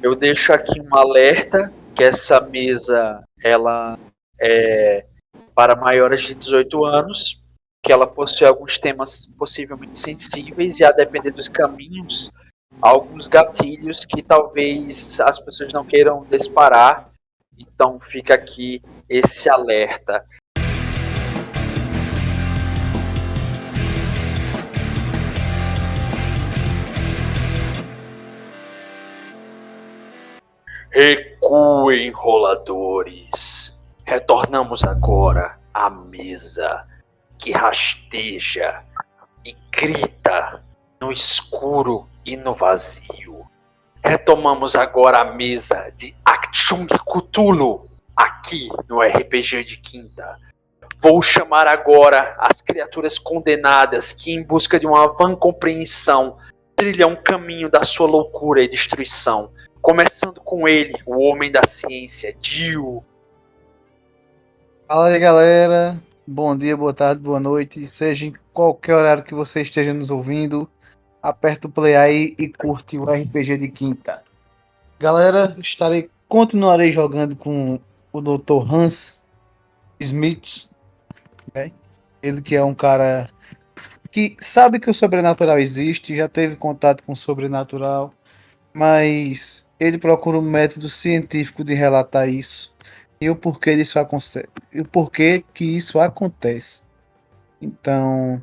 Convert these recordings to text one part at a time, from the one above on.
Eu deixo aqui um alerta que essa mesa ela é para maiores de 18 anos, que ela possui alguns temas possivelmente sensíveis e a depender dos caminhos, alguns gatilhos que talvez as pessoas não queiram disparar. Então fica aqui esse alerta. Recuem, roladores. Retornamos agora à mesa que rasteja e grita no escuro e no vazio. Retomamos agora a mesa de Akchung Cthulhu aqui no RPG de Quinta. Vou chamar agora as criaturas condenadas que, em busca de uma vã compreensão, trilham um caminho da sua loucura e destruição. Começando com ele, o homem da ciência, Dio. Fala aí, galera. Bom dia, boa tarde, boa noite. Seja em qualquer horário que você esteja nos ouvindo, aperta o play aí e curte o RPG de Quinta. Galera, continuarei jogando com o Dr. Hans Smith, né? Ele que é um cara que sabe que o sobrenatural existe, já teve contato com o sobrenatural, mas ele procura um método científico de relatar isso e o porquê disso acontece, e o porquê que isso acontece. Então,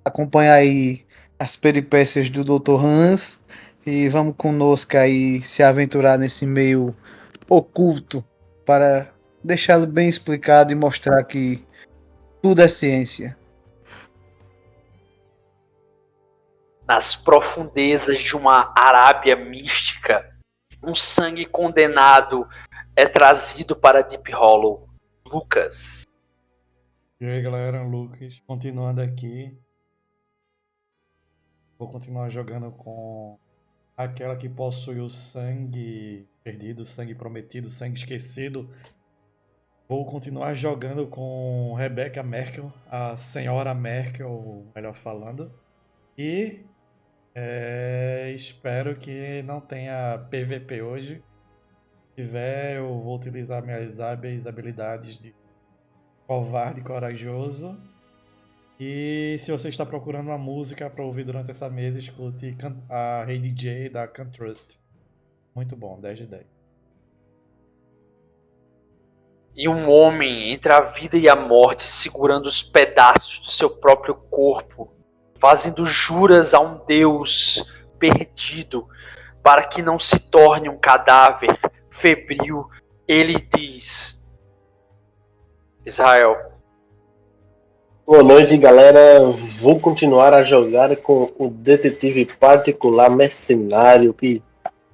acompanha aí as peripécias do Dr. Hans e vamos conosco aí se aventurar nesse meio oculto para deixá-lo bem explicado e mostrar que tudo é ciência. Nas profundezas de uma Arábia mística, um sangue condenado é trazido para Deep Hollow. Lucas. E aí, galera, Lucas, continuando aqui. Vou continuar jogando com aquela que possui o sangue perdido, sangue prometido, sangue esquecido. Vou continuar jogando com Rebecca Merkel, a senhora Merkel, melhor falando. E espero que não tenha PVP hoje. Se tiver, eu vou utilizar minhas hábeis habilidades de covarde e corajoso. E se você está procurando uma música para ouvir durante essa mesa, escute a Hey DJ da Can't Trust. Muito bom, 10 de 10. E um homem entre a vida e a morte, segurando os pedaços do seu próprio corpo, fazendo juras a um Deus perdido, para que não se torne um cadáver febril, ele diz: Israel. Boa noite, galera. Vou continuar a jogar com o detetive particular mercenário, que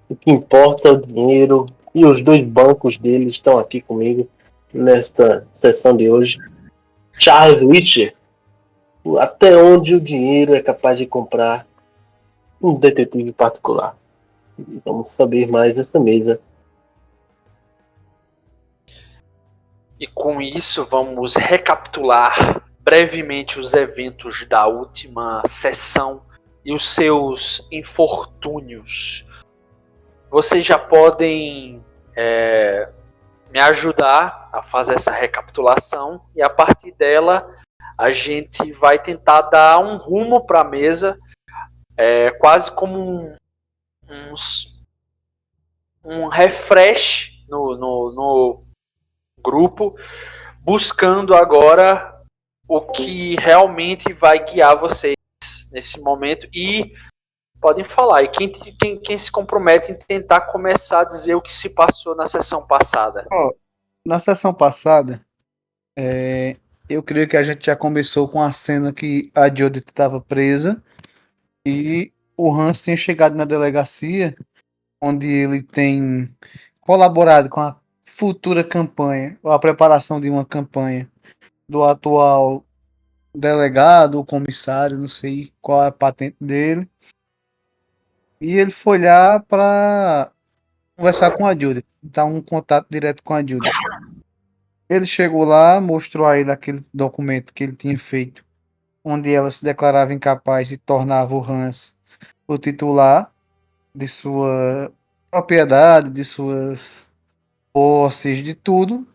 o que importa é o dinheiro, e os dois bancos dele estão aqui comigo nesta sessão de hoje. Charles Witcher, até onde o dinheiro é capaz de comprar um detetive particular. Vamos saber mais nessa mesa. E com isso vamos recapitular brevemente os eventos da última sessão e os seus infortúnios. Vocês já podem me ajudar a fazer essa recapitulação e a partir dela a gente vai tentar dar um rumo para a mesa, quase como um refresh no grupo, buscando agora o que realmente vai guiar vocês nesse momento. E podem falar, e quem se compromete em tentar começar a dizer o que se passou na sessão passada? Na sessão passada, eu creio que a gente já começou com a cena que a Jodie estava presa e o Hans tinha chegado na delegacia, onde ele tem colaborado com a futura campanha, ou a preparação de uma campanha do atual delegado ou comissário, não sei qual é a patente dele. E ele foi lá para conversar com a Judith, dar um contato direto com a Judith. Ele chegou lá, mostrou a ele aquele documento que ele tinha feito, onde ela se declarava incapaz e tornava o Hans o titular de sua propriedade, de suas posses, de tudo.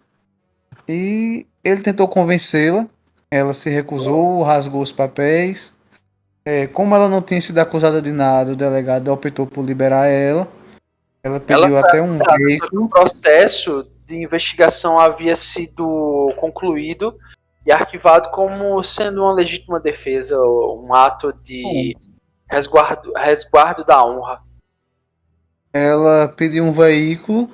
E ele tentou convencê-la. Ela se recusou, rasgou os papéis. Como ela não tinha sido acusada de nada, o delegado optou por liberar ela. Ela Ela pediu até um o veículo. processo de investigação havia sido concluído e arquivado como sendo uma legítima defesa, um ato de resguardo da honra. Ela pediu um veículo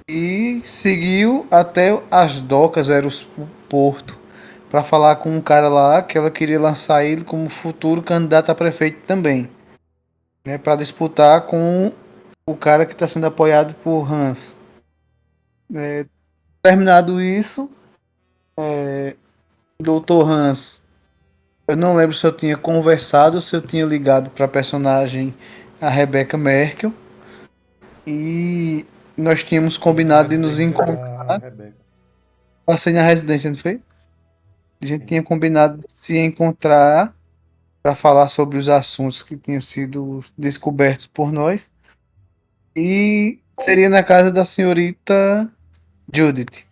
e seguiu até as docas, era o porto, para falar com um cara lá que ela queria lançar ele como futuro candidato a prefeito também, né, para disputar com o cara que está sendo apoiado por Hans. Terminado isso, Dr. Hans, eu não lembro se eu tinha conversado ou se eu tinha ligado para a personagem a Rebecca Merkel e nós tínhamos combinado de nos Residência encontrar. da Rebeca. Passei na residência, não foi? A gente Sim. tinha combinado de se encontrar para falar sobre os assuntos que tinham sido descobertos por nós. E seria na casa da senhorita Judith.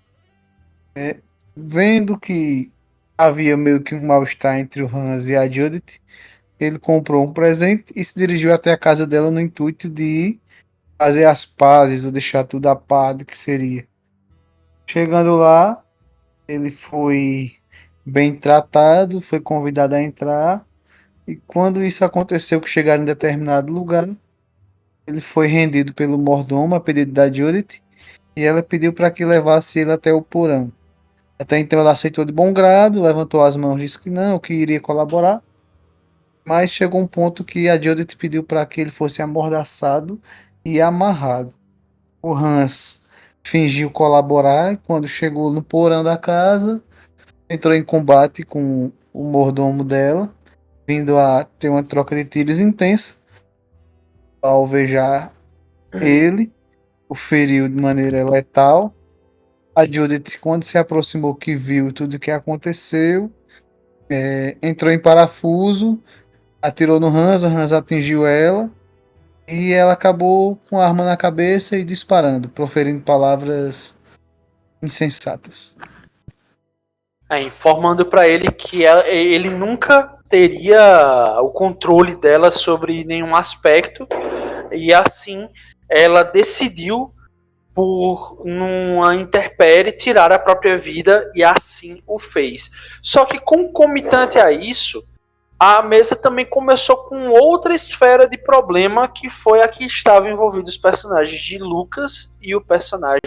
Vendo que havia meio que um mal-estar entre o Hans e a Judith, ele comprou um presente e se dirigiu até a casa dela no intuito de fazer as pazes ou deixar tudo a par do que seria. Chegando lá, ele foi bem tratado, foi convidado a entrar. E quando isso aconteceu, que chegaram em determinado lugar, ele foi rendido pelo mordomo a pedido da Judith e ela pediu para que levasse ele até o porão. Até então ela aceitou de bom grado, levantou as mãos, disse que não, que iria colaborar, mas chegou um ponto que a Judith pediu para que ele fosse amordaçado e amarrado. O Hans fingiu colaborar e quando chegou no porão da casa, entrou em combate com o mordomo dela, vindo a ter uma troca de tiros intensa. Ao alvejar ele, o feriu de maneira letal. A Judith, quando se aproximou, que viu tudo o que aconteceu, entrou em parafuso, atirou no Hans, o Hans atingiu ela e ela acabou com a arma na cabeça e disparando, proferindo palavras insensatas. Informando para ele que ele nunca teria o controle dela sobre nenhum aspecto e assim ela decidiu por numa intempérie tirar a própria vida e assim o fez. Só que concomitante a isso, a mesa também começou com outra esfera de problema que foi a que estavam envolvidos os personagens de Lucas e o personagem.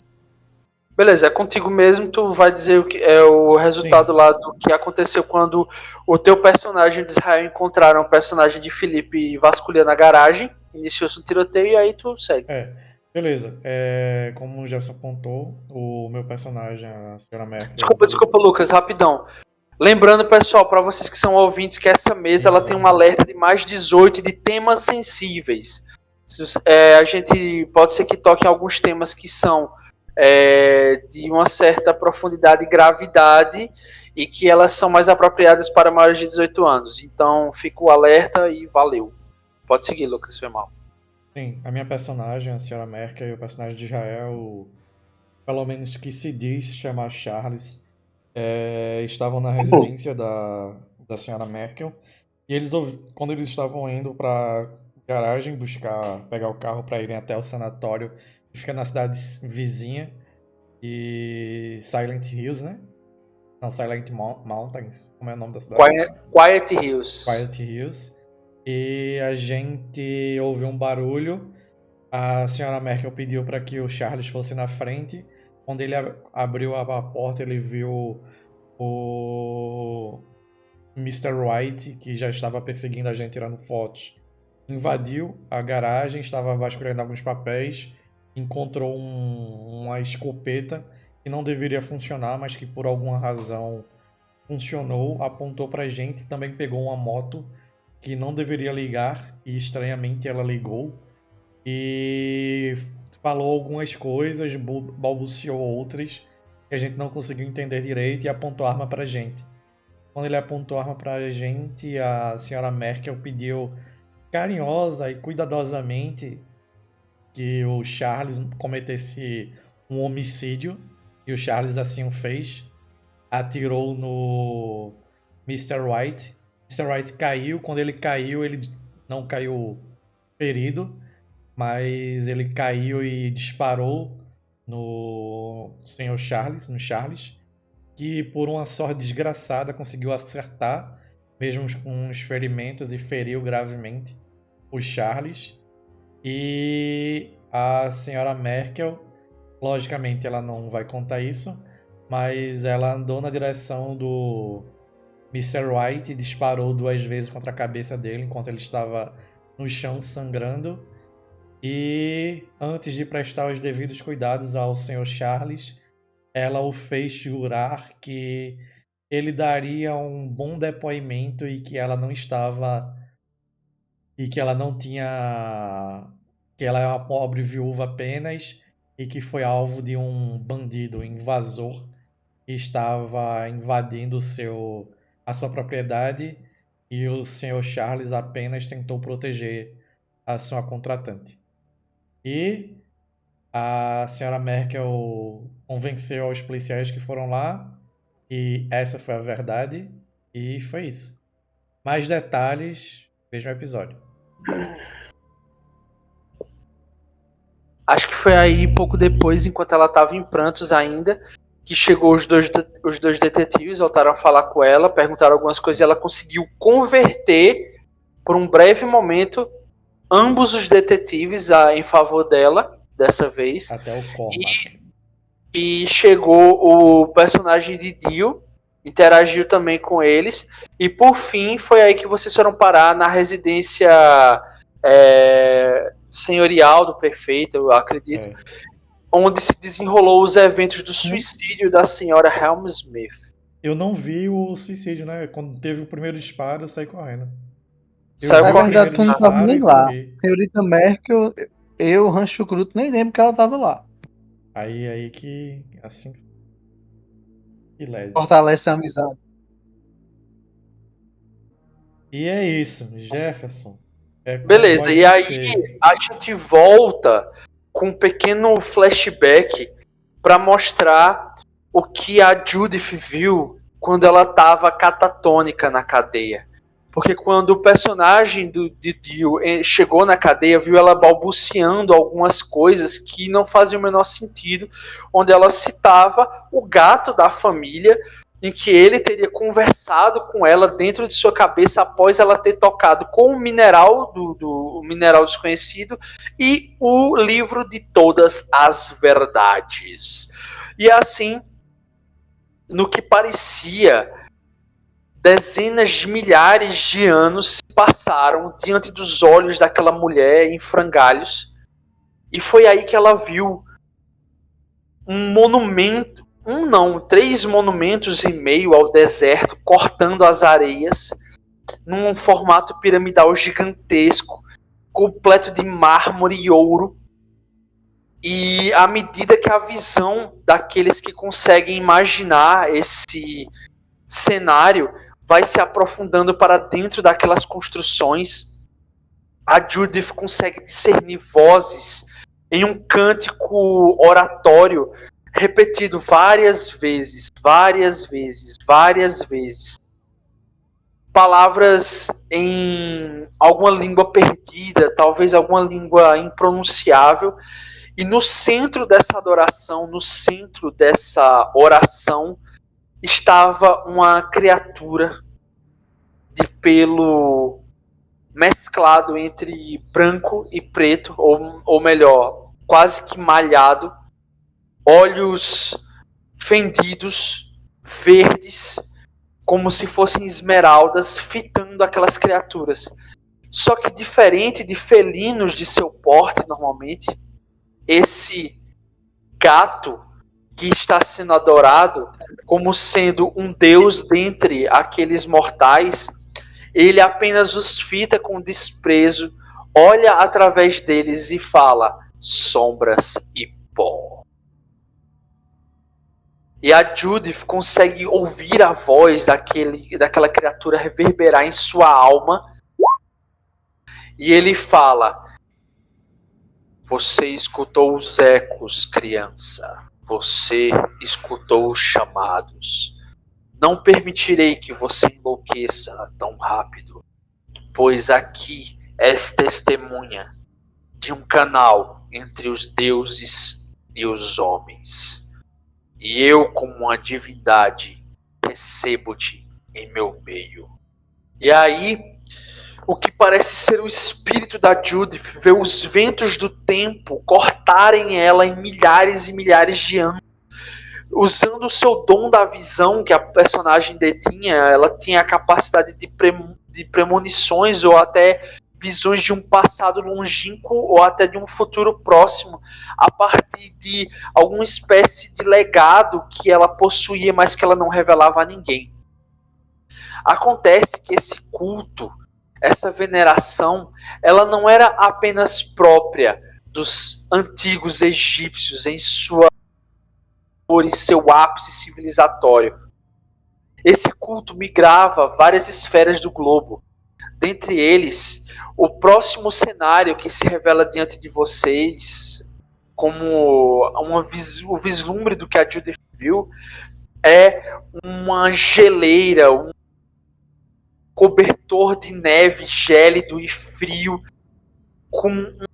Beleza, é contigo mesmo, tu vai dizer o que é o resultado Sim. lá do que aconteceu quando o teu personagem de Israel encontraram o personagem de Felipe vasculhando a garagem, iniciou-se um tiroteio e aí tu segue. Beleza. Como o Jefferson apontou, o meu personagem, a senhora Merkel. Desculpa, Lucas, rapidão. Lembrando, pessoal, para vocês que são ouvintes, que essa mesa ela tem um alerta de mais 18 de temas sensíveis. A gente pode ser que toque em alguns temas que são de uma certa profundidade e gravidade e que elas são mais apropriadas para maiores de 18 anos. Então, fica o alerta e valeu. Pode seguir, Lucas, foi mal. Sim, a minha personagem, a senhora Merkel, e o personagem de Israel, pelo menos que se diz chamar Charles, estavam na residência da senhora Merkel. E eles, quando eles estavam indo para garagem pegar o carro para irem até o sanatório, que fica na cidade vizinha de Silent Hills, né? Não, Silent Mountains, como é o nome da cidade? Quiet Hills. Quiet Hills. E a gente ouviu um barulho. A senhora Merkel pediu para que o Charles fosse na frente. Quando ele abriu a porta, ele viu o Mr. White, que já estava perseguindo a gente tirando fotos. Invadiu a garagem, estava vasculhando alguns papéis, encontrou uma escopeta que não deveria funcionar, mas que por alguma razão funcionou, apontou pra gente, também pegou uma moto que não deveria ligar e estranhamente ela ligou e falou algumas coisas, balbuciou outras que a gente não conseguiu entender direito e apontou a arma pra gente. Quando ele apontou a arma pra gente, a senhora Merkel pediu carinhosa e cuidadosamente que o Charles cometesse um homicídio, e o Charles assim o fez. Atirou no Mr. White. Mr. White caiu. Quando ele caiu, ele não caiu ferido, mas ele caiu e disparou no Sr. Charles, no Charles, que por uma sorte desgraçada conseguiu acertar, mesmo com os ferimentos, e feriu gravemente o Charles. E a senhora Merkel, logicamente ela não vai contar isso, mas ela andou na direção do Mr. White e disparou 2 vezes contra a cabeça dele enquanto ele estava no chão sangrando. E antes de prestar os devidos cuidados ao Sr. Charles, ela o fez jurar que ele daria um bom depoimento e que ela não estava... e que ela não tinha... que ela é uma pobre viúva apenas e que foi alvo de um bandido, um invasor, que estava invadindo a sua propriedade, e o Sr. Charles apenas tentou proteger a sua contratante. E a senhora Merkel convenceu os policiais que foram lá que essa foi a verdade, e foi isso. Mais detalhes, veja o episódio. Acho que foi aí, pouco depois, enquanto ela estava em prantos ainda, que chegou os dois detetives, voltaram a falar com ela, perguntaram algumas coisas e ela conseguiu converter, por um breve momento, ambos os detetives em favor dela, dessa vez. Até o Cormac. E chegou o personagem de Dio, interagiu também com eles, e por fim foi aí que vocês foram parar na residência senhorial do prefeito, eu acredito, onde se desenrolou os eventos do suicídio da senhora Helmsmith. Eu não vi o suicídio, né? Quando teve o primeiro disparo, eu saí correndo. Na verdade, tu não tava nem lá. Senhorita Merkel, eu, Rancho Cruto, nem lembro que ela tava lá. Aí que... assim... que leve. Fortalece a amizade. E é isso, Jefferson. Beleza, e aí a gente volta com um pequeno flashback para mostrar o que a Judith viu quando ela estava catatônica na cadeia. Porque quando o personagem de Dio chegou na cadeia, viu ela balbuciando algumas coisas que não faziam o menor sentido, onde ela citava o gato da família, em que ele teria conversado com ela dentro de sua cabeça após ela ter tocado com o mineral do mineral desconhecido e o livro de todas as verdades. E assim, no que parecia, dezenas de milhares de anos se passaram diante dos olhos daquela mulher em frangalhos, e foi aí que ela viu um monumento, 3 monumentos e meio ao deserto, cortando as areias, num formato piramidal gigantesco, completo de mármore e ouro. E à medida que a visão daqueles que conseguem imaginar esse cenário vai se aprofundando para dentro daquelas construções, a Judith consegue discernir vozes em um cântico oratório repetido várias vezes. Palavras em alguma língua perdida, talvez alguma língua impronunciável. E no centro dessa adoração, no centro dessa oração, estava uma criatura de pelo mesclado entre branco e preto, ou melhor, quase que malhado, olhos fendidos, verdes, como se fossem esmeraldas, fitando aquelas criaturas. Só que diferente de felinos de seu porte, normalmente, esse gato que está sendo adorado como sendo um deus dentre aqueles mortais, ele apenas os fita com desprezo, olha através deles e fala: sombras e pó. E a Judith consegue ouvir a voz daquela criatura reverberar em sua alma, e ele fala: Você escutou os ecos, criança. Você escutou os chamados. Não permitirei que você enlouqueça tão rápido, pois aqui és testemunha de um canal entre os deuses e os homens. E eu, como uma divindade, recebo-te em meu meio. E aí, o que parece ser o espírito da Judith vê os ventos do tempo cortarem ela em milhares e milhares de anos. Usando o seu dom da visão que a personagem detinha, ela tinha a capacidade de premonições ou até visões de um passado longínquo ou até de um futuro próximo, a partir de alguma espécie de legado que ela possuía, mas que ela não revelava a ninguém. Acontece que esse culto, essa veneração, ela não era apenas própria dos antigos egípcios em seu ápice civilizatório. Esse culto migrava várias esferas do globo. Dentre eles, o próximo cenário que se revela diante de vocês, como o vislumbre do que a Judith viu, é uma geleira, um cobertor de neve gélido e frio, com um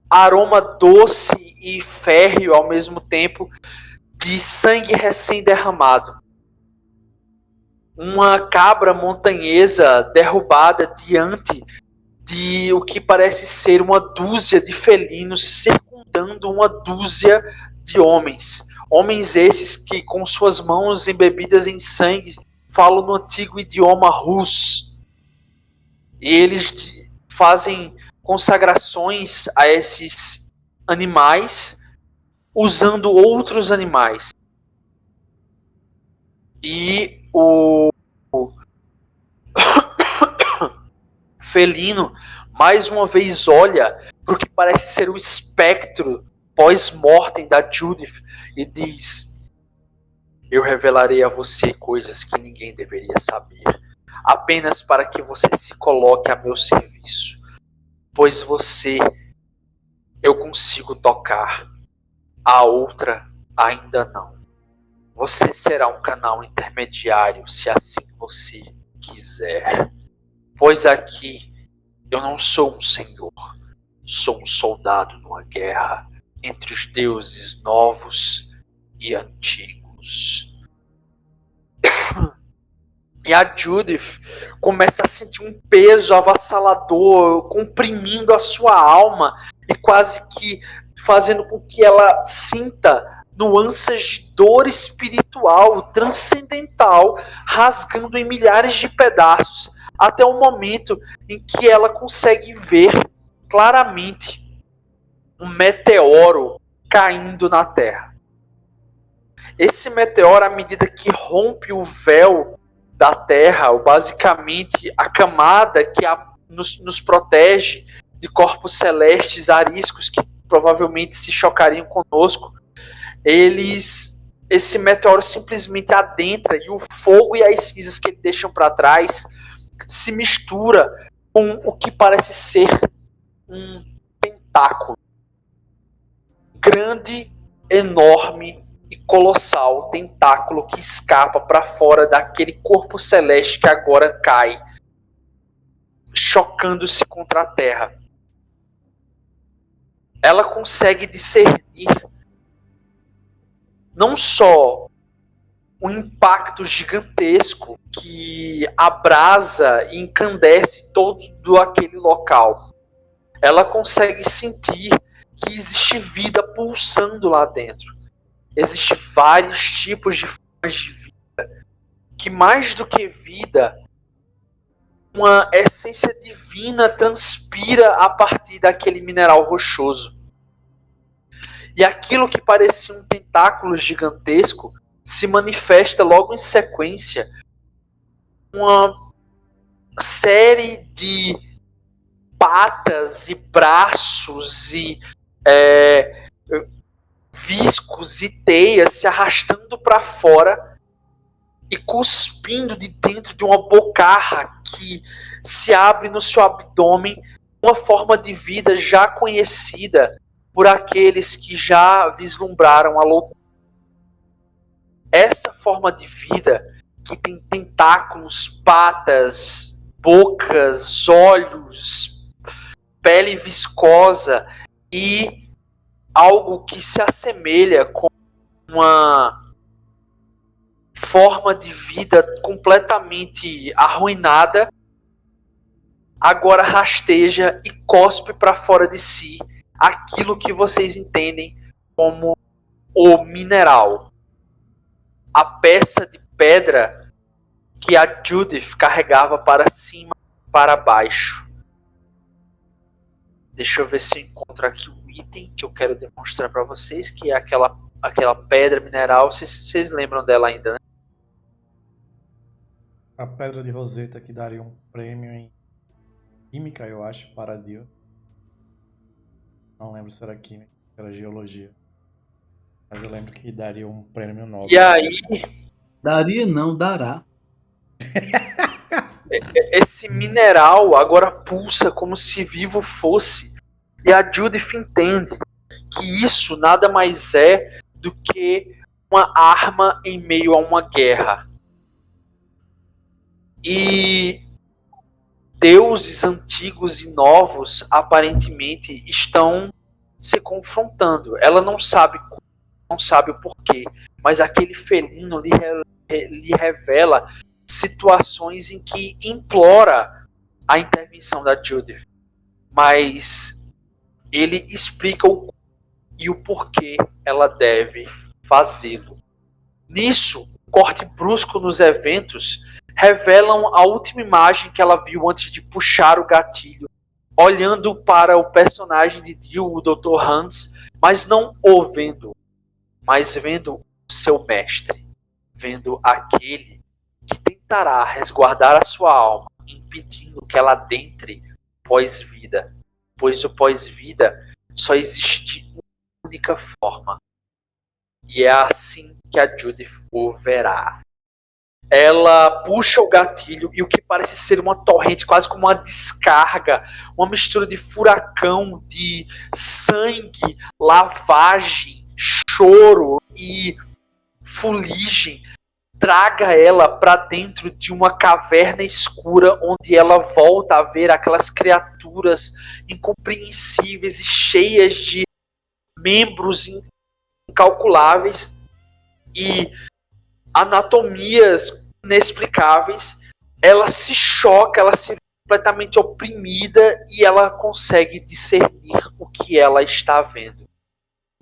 aroma doce e férreo ao mesmo tempo, de sangue recém-derramado. Uma cabra montanhesa derrubada diante de o que parece ser uma dúzia de felinos circundando uma dúzia de homens. Homens esses que, com suas mãos embebidas em sangue, falam no antigo idioma Rus. E eles fazem consagrações a esses animais usando outros animais. E o felino mais uma vez olha para o que parece ser o espectro pós-mortem da Judith e diz: eu revelarei a você coisas que ninguém deveria saber, apenas para que você se coloque a meu serviço, pois você eu consigo tocar, a outra ainda não. Você será um canal intermediário, se assim você quiser. Pois aqui eu não sou um senhor, sou um soldado numa guerra entre os deuses novos e antigos. E a Judith começa a sentir um peso avassalador, comprimindo a sua alma e quase que fazendo com que ela sinta nuances de dor espiritual, transcendental, rasgando em milhares de pedaços, até o momento em que ela consegue ver claramente um meteoro caindo na Terra. Esse meteoro, à medida que rompe o véu da Terra, ou basicamente a camada que nos protege de corpos celestes ariscos que provavelmente se chocariam conosco, esse meteoro simplesmente adentra e o fogo e as cinzas que ele deixam para trás se mistura com o que parece ser um tentáculo grande, enorme e colossal, tentáculo que escapa para fora daquele corpo celeste que agora cai, chocando-se contra a Terra. Ela consegue discernir não só um impacto gigantesco que abrasa e encandece todo aquele local. Ela consegue sentir que existe vida pulsando lá dentro. Existem vários tipos de formas de vida, que mais do que vida, uma essência divina transpira a partir daquele mineral rochoso. E aquilo que parecia um tentáculo gigantesco se manifesta logo em sequência uma série de patas e braços e viscos e teias se arrastando para fora e cuspindo de dentro de uma bocarra que se abre no seu abdômen uma forma de vida já conhecida por aqueles que já vislumbraram a loucura. Essa forma de vida que tem tentáculos, patas, bocas, olhos, pele viscosa e algo que se assemelha com uma forma de vida completamente arruinada, agora rasteja e cospe para fora de si aquilo que vocês entendem como o mineral. A peça de pedra que a Judith carregava para cima e para baixo. Deixa eu ver se eu encontro aqui o item que eu quero demonstrar para vocês, que é aquela pedra mineral. Vocês lembram dela ainda, né? A pedra de Roseta que daria um prêmio em química, eu acho, para Dio. Não lembro se era química, se era geologia. Mas eu lembro que daria um prêmio Nobel. E aí, Daria não, dará. esse mineral agora pulsa como se vivo fosse. E a Judith entende que isso nada mais é do que uma arma em meio a uma guerra. E deuses antigos e novos aparentemente estão se confrontando. Ela não sabe como, não sabe o porquê, mas aquele felino lhe revela situações em que implora a intervenção da Judith, mas ele explica o e o porquê ela deve fazê-lo. Nisso, um corte brusco nos eventos revelam a última imagem que ela viu antes de puxar o gatilho, olhando para o personagem de Dio, o Dr. Hans, mas não o vendo, mas vendo o seu mestre, vendo aquele que tentará resguardar a sua alma, impedindo que ela adentre pós-vida, pois o pós-vida só existe uma única forma, e é assim que a Judith o verá. Ela puxa o gatilho e o que parece ser uma torrente, quase como uma descarga, uma mistura de furacão, de sangue, lavagem, choro e fuligem, traga ela para dentro de uma caverna escura, onde ela volta a ver aquelas criaturas incompreensíveis e cheias de membros incalculáveis e anatomias inexplicáveis. Ela se choca, ela se vê completamente oprimida e ela consegue discernir o que ela está vendo.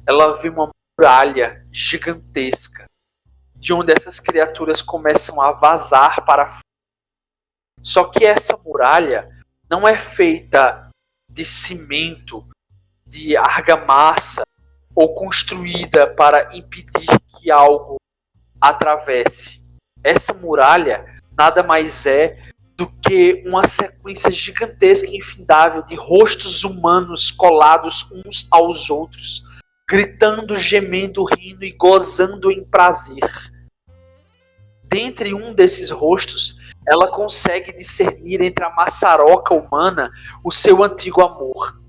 Ela vê uma muralha gigantesca, de onde essas criaturas começam a vazar para fora. Só que essa muralha não é feita de cimento, de argamassa, ou construída para impedir que algo atravesse. Essa muralha nada mais é do que uma sequência gigantesca e infindável de rostos humanos colados uns aos outros, gritando, gemendo, rindo e gozando em prazer. Dentre um desses rostos, ela consegue discernir entre a maçaroca humana o seu antigo amor,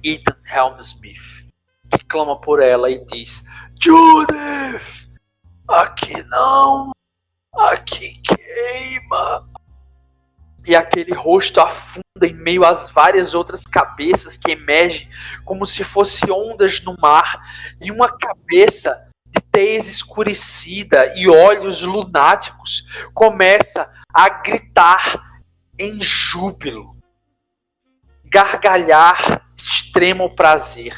Ethan Helmsmith, que clama por ela e diz: Judith! Aqui não! Aqui queima! E aquele rosto afunda em meio às várias outras cabeças que emergem como se fossem ondas no mar, e uma cabeça de tez escurecida e olhos lunáticos começa a gritar em júbilo, gargalhar de extremo prazer.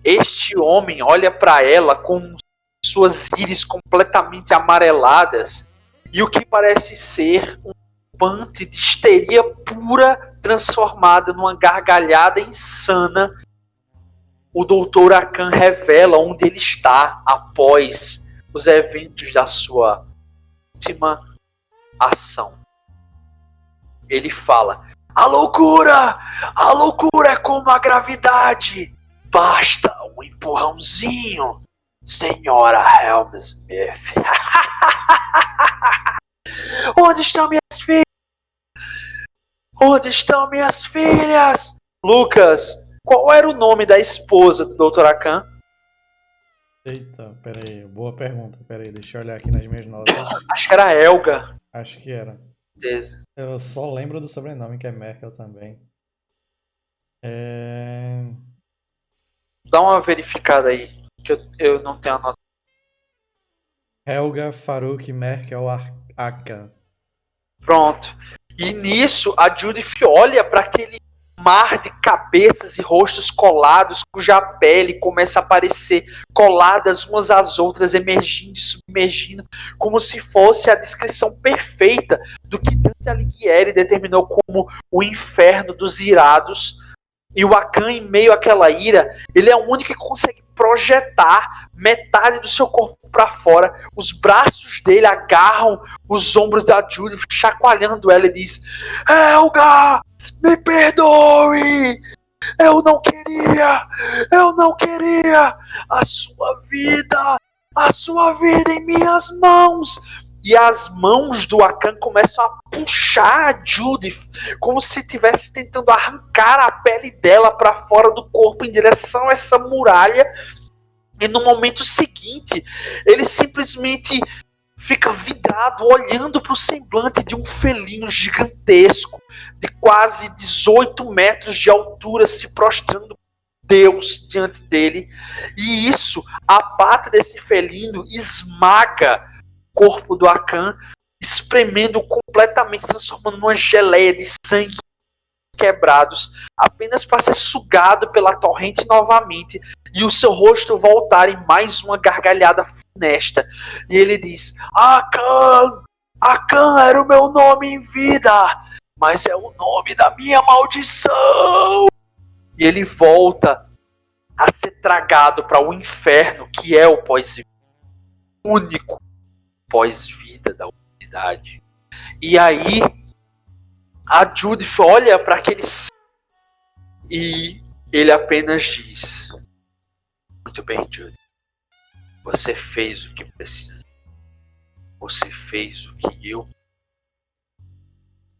Este homem olha para ela com suas íris completamente amareladas e o que parece ser um pante de histeria pura transformada numa gargalhada insana. O Dr. Akan revela onde ele está após os eventos da sua última ação. Ele fala: a loucura é como a gravidade. Basta um empurrãozinho, senhora Helmsmith. Onde estão minhas filhas? Onde estão minhas filhas? Lucas, qual era o nome da esposa do Dr. Akan? Eita, pera aí. Boa pergunta. Pera aí, deixa eu olhar aqui nas minhas notas. Acho que era Helga. Acho que era. Certeza. Eu só lembro do sobrenome, que é Merkel também. Dá uma verificada aí, que eu não tenho a nota. Helga Farouk Merkel Akan. Pronto. E nisso, a Judith olha para aquele mar de cabeças e rostos colados, cuja pele começa a aparecer coladas umas às outras, emergindo e submergindo, como se fosse a descrição perfeita do que Dante Alighieri determinou como o inferno dos irados. E o Akan, em meio àquela ira, ele é o único que consegue projetar metade do seu corpo para fora. Os braços dele agarram os ombros da Judith, chacoalhando ela, e diz: Helga, me perdoe! Eu não queria a sua vida em minhas mãos. E as mãos do Akan começam a puxar a Judith, como se estivesse tentando arrancar a pele dela para fora do corpo em direção a essa muralha. E no momento seguinte, ele simplesmente fica vidrado, olhando para o semblante de um felino gigantesco, de quase 18 metros de altura, se prostrando Deus diante dele. E isso, a pata desse felino esmaga o corpo do Akan, espremendo completamente, transformando numa geleia de sangue quebrados, apenas para ser sugado pela torrente novamente e o seu rosto voltar em mais uma gargalhada funesta. E ele diz: Akan! Akan era o meu nome em vida, mas é o nome da minha maldição! E ele volta a ser tragado para o inferno, que é o pós-vida, o único pós-vida da humanidade. E aí a Judith olha para aquele e ele apenas diz: muito bem, Judith, você fez o que precisa, você fez o que eu,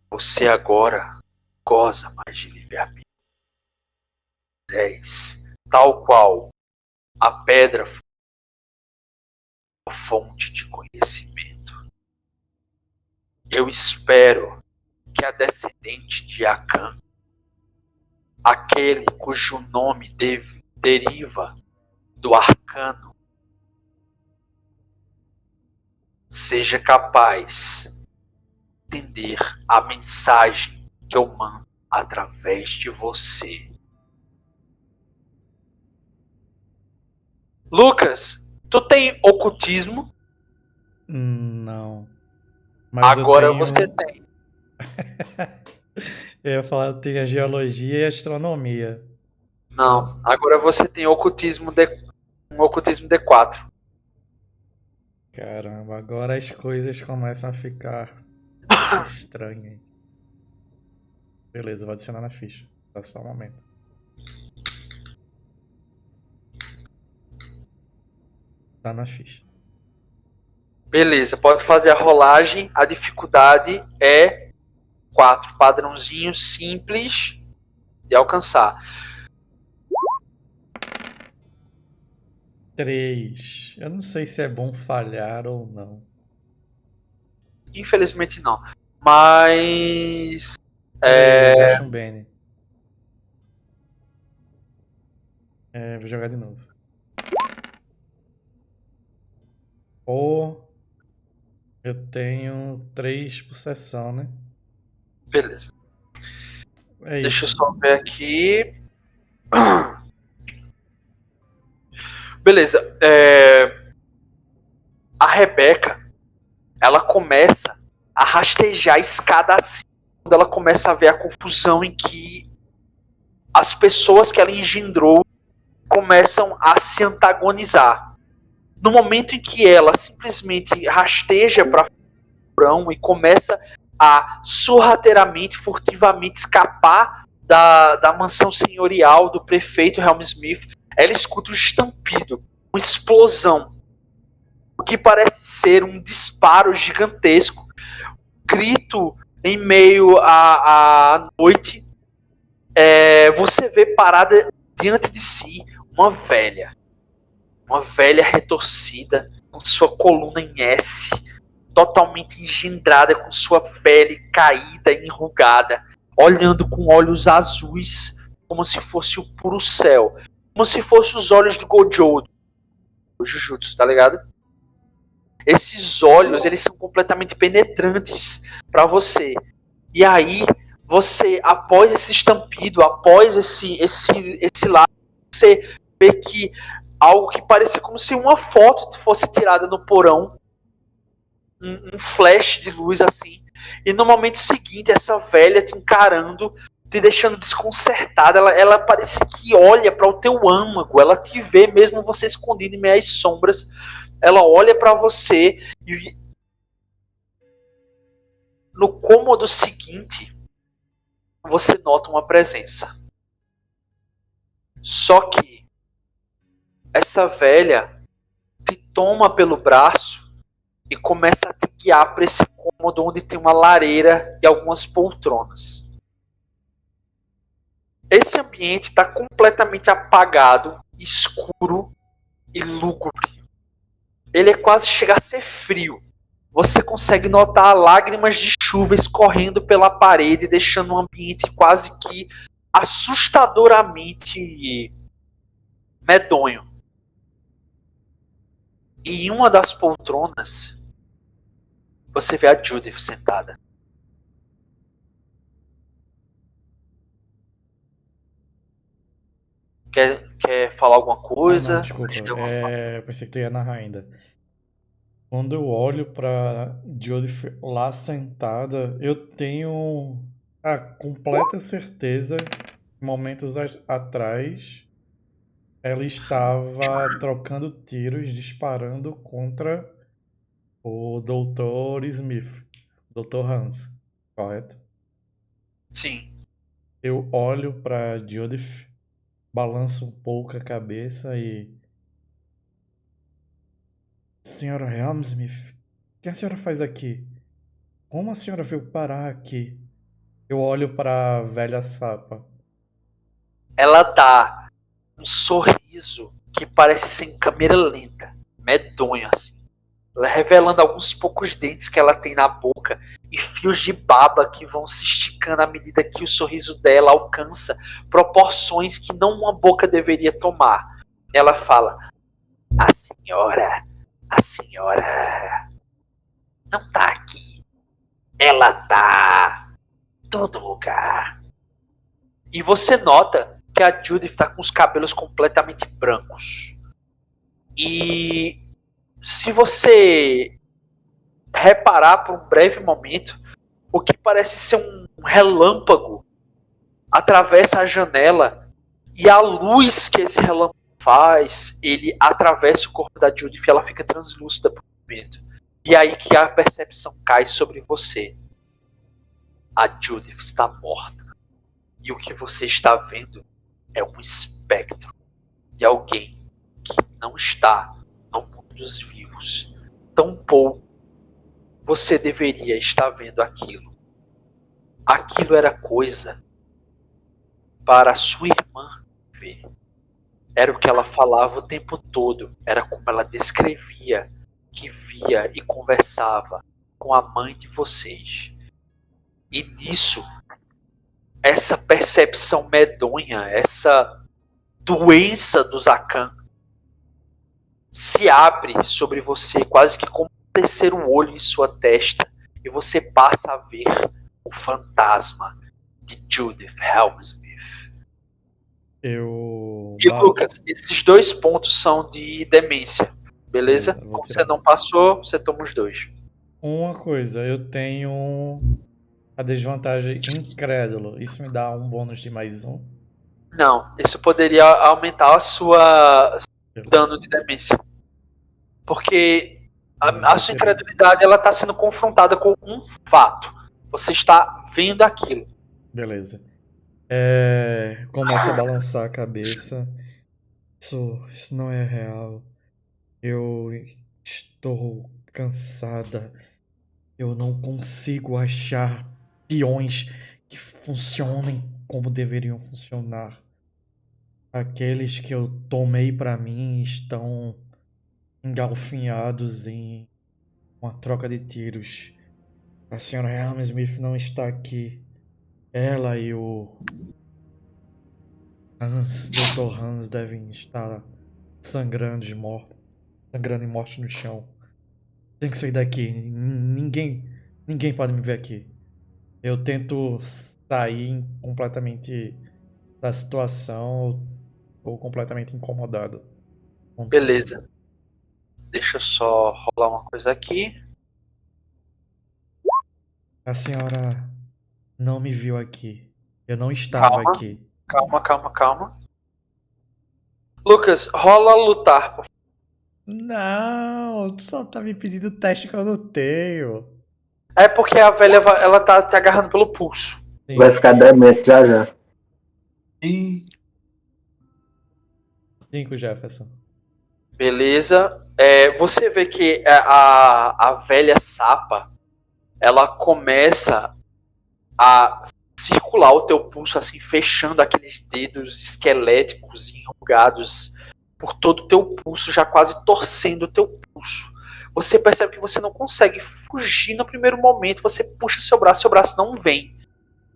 você agora goza mais de livre-arbítrio. 10. Tal qual a pedra foi a fonte de conhecimento. Eu espero que a descendente de Akan, aquele cujo nome deriva do arcano, seja capaz de entender a mensagem que eu mando através de você. Lucas, tu tem ocultismo? Não. Mas Agora eu tenho... você tem. Eu ia falar que tem a geologia e a astronomia. Não, agora você tem ocultismo um ocultismo D4. Caramba, agora as coisas começam a ficar estranhas. Beleza, vou adicionar na ficha. Dá só um momento. Tá na ficha. Beleza, pode fazer a rolagem. A dificuldade é 4. Padrãozinho simples de alcançar. 3. Eu não sei se é bom falhar ou não. Infelizmente não. Mas... Deixa um Bene. Vou jogar de novo. Eu tenho 3 por sessão, né? Beleza. É Deixa eu isso. só ver aqui. Beleza. A Rebeca, ela começa a rastejar a escada assim, quando ela começa a ver a confusão em que as pessoas que ela engendrou começam a se antagonizar. No momento em que ela simplesmente rasteja para e começa a sorrateiramente, furtivamente escapar da mansão senhorial do prefeito Helm Smith, ela escuta um estampido, uma explosão, o que parece ser um disparo gigantesco, grito em meio à noite, você vê parada diante de si uma velha retorcida, com sua coluna em S, totalmente engendrada, com sua pele caída e enrugada, olhando com olhos azuis, como se fosse o puro céu, como se fossem os olhos de Gojo, do Jujutsu, tá ligado? Esses olhos, eles são completamente penetrantes para você. E aí, você, após esse estampido, após esse lado, você vê que algo que parecia como se uma foto fosse tirada no porão, um flash de luz assim, e no momento seguinte, essa velha te encarando, te deixando desconcertada, ela parece que olha para o teu âmago, ela te vê mesmo você escondido em meio às sombras, ela olha para você e no cômodo seguinte você nota uma presença. Só que essa velha te toma pelo braço e começa a te guiar para esse cômodo onde tem uma lareira e algumas poltronas. Esse ambiente está completamente apagado, escuro e lúgubre. Ele quase chega a ser frio. Você consegue notar lágrimas de chuva escorrendo pela parede, deixando um ambiente quase que assustadoramente medonho. E em uma das poltronas, você vê a Judith sentada. Quer falar alguma coisa? Não, desculpa. Eu pensei que tu ia narrar ainda. Quando eu olho pra Jodie lá sentada, eu tenho a completa certeza que momentos atrás ela estava trocando tiros, disparando contra o Dr. Smith, Dr. Hans, correto? Sim. Eu olho pra Jodie, balanço um pouco a cabeça e... Senhora Helmsmith, o que a senhora faz aqui? Como a senhora veio parar aqui? Eu olho para a velha sapa. Ela dá um sorriso que parece ser em câmera lenta, medonho assim. Ela revelando alguns poucos dentes que ela tem na boca e fios de baba que vão se esticando à medida que o sorriso dela alcança proporções que não uma boca deveria tomar. Ela fala: a senhora não tá aqui. Ela tá em todo lugar. E você nota que a Judith tá com os cabelos completamente brancos. E se você reparar por um breve momento, o que parece ser um relâmpago atravessa a janela e a luz que esse relâmpago faz, ele atravessa o corpo da Judith e ela fica translúcida por um momento. E aí que a percepção cai sobre você. A Judith está morta. E o que você está vendo é um espectro de alguém que não está no mundo dos vivos. Tampouco você deveria estar vendo aquilo. Aquilo era coisa para a sua irmã ver. Era o que ela falava o tempo todo. Era como ela descrevia que via e conversava com a mãe de vocês. E nisso, essa percepção medonha, essa doença do Zakan se abre sobre você, quase que como um terceiro olho em sua testa, e você passa a ver o fantasma de Judith Helmsmith. E Lucas, esses 2 pontos são de demência, beleza? Como você não passou, você toma os 2. Uma coisa, eu tenho a desvantagem incrédulo. Isso me dá um bônus de mais 1? Não, isso poderia aumentar a sua dano de demência. Porque a sua incredulidade ela está sendo confrontada com um fato. Você está vendo aquilo. Beleza. Começa a balançar a cabeça. Isso não é real. Eu estou cansada. Eu não consigo achar peões que funcionem como deveriam funcionar. Aqueles que eu tomei pra mim estão engalfinhados em uma troca de tiros. A senhora Helmsmith não está aqui. Ela e o Dr. Hans devem estar sangrando de morte, sangrando em morte no chão. Tem que sair daqui. Ninguém pode me ver aqui. Eu tento sair completamente da situação. Tô completamente incomodado. Beleza. Deixa eu só rolar uma coisa aqui. A senhora não me viu aqui. Eu não estava aqui. Calma. Lucas, rola lutar, por favor. Não, só tá me pedindo teste que eu não tenho. É porque a velha, ela tá te agarrando pelo pulso. Sim. Vai ficar demente já. E 5, Jefferson. Beleza. Você vê que a velha sapa, ela começa a circular o teu pulso, assim, fechando aqueles dedos esqueléticos enrugados por todo o teu pulso, já quase torcendo o teu pulso. Você percebe que você não consegue fugir no primeiro momento, você puxa seu braço não vem.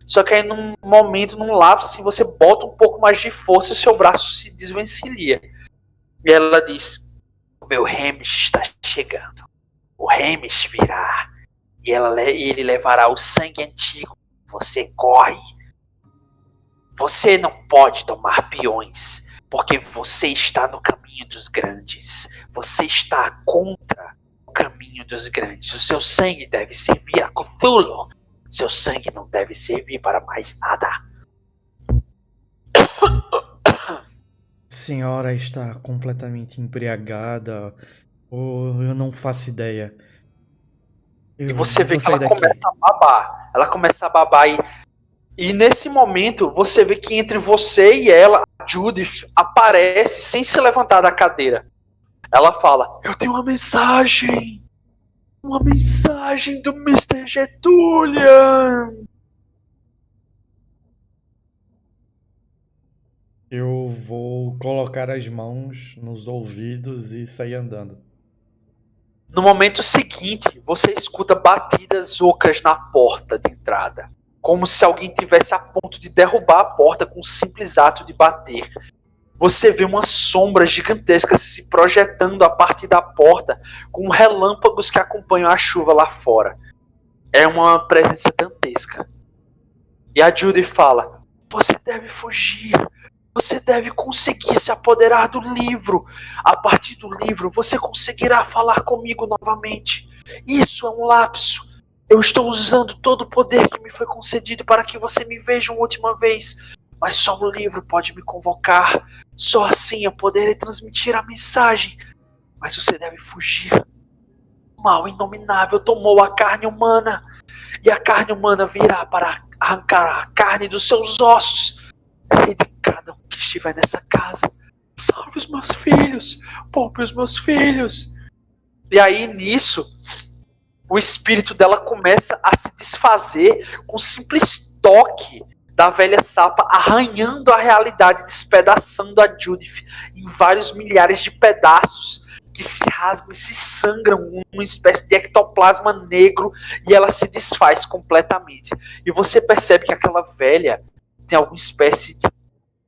Só que aí num momento, num lapso, assim, você bota um pouco mais de força e seu braço se desvencilha. E ela diz: o meu Hamish está chegando. O Hamish virá. E ele levará o sangue antigo. Você corre. Você não pode tomar peões, porque você está no caminho dos grandes. Você está contra o caminho dos grandes. O seu sangue deve servir a Cthulhu. Seu sangue não deve servir para mais nada. A senhora está completamente embriagada, ou eu não faço ideia. E você vê vou que ela sair daqui. começa a babar. Ela começa a babar e nesse momento você vê que entre você e ela, a Judith aparece sem se levantar da cadeira. Ela fala: eu tenho uma mensagem. Uma mensagem do Mr. Getulian. Eu vou colocar as mãos nos ouvidos e sair andando. No momento seguinte, você escuta batidas ocas na porta de entrada. Como se alguém tivesse a ponto de derrubar a porta com o simples ato de bater. Você vê uma sombra gigantesca se projetando a partir da porta, com relâmpagos que acompanham a chuva lá fora. É uma presença dantesca. E a Judy fala: você deve fugir. Você deve conseguir se apoderar do livro. A partir do livro, você conseguirá falar comigo novamente. Isso é um lapso. Eu estou usando todo o poder que me foi concedido para que você me veja uma última vez. Mas só o livro pode me convocar. Só assim eu poderei transmitir a mensagem. Mas você deve fugir. O mal inominável tomou a carne humana. E a carne humana virá para arrancar a carne dos seus ossos. E de cada um que estiver nessa casa. Salve os meus filhos. Poupe os meus filhos. E aí nisso, o espírito dela começa a se desfazer com um simples toque da velha sapa, arranhando a realidade, despedaçando a Judith em vários milhares de pedaços que se rasgam e se sangram, uma espécie de ectoplasma negro, e ela se desfaz completamente. E você percebe que aquela velha tem alguma espécie de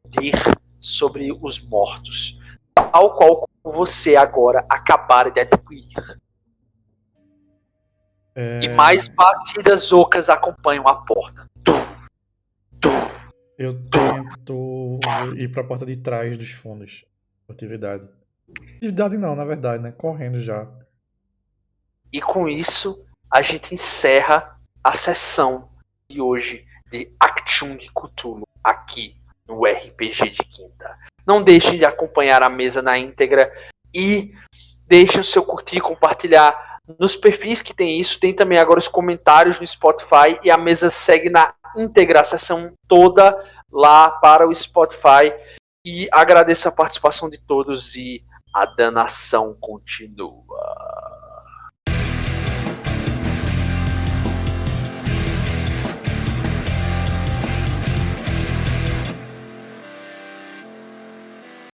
poder sobre os mortos, tal qual como você agora acabara de adquirir. E mais batidas ocas acompanham a porta. Eu tento ir pra porta de trás dos fundos. Atividade. Atividade não, na verdade, né? Correndo já. E com isso, a gente encerra a sessão de hoje de Achtung Cthulhu aqui no RPG de Quinta. Não deixem de acompanhar a mesa na íntegra e deixem o seu curtir, compartilhar nos perfis que tem isso. Tem também agora os comentários no Spotify e a mesa segue na íntegra, a sessão toda lá para o Spotify. E agradeço a participação de todos e a danação continua.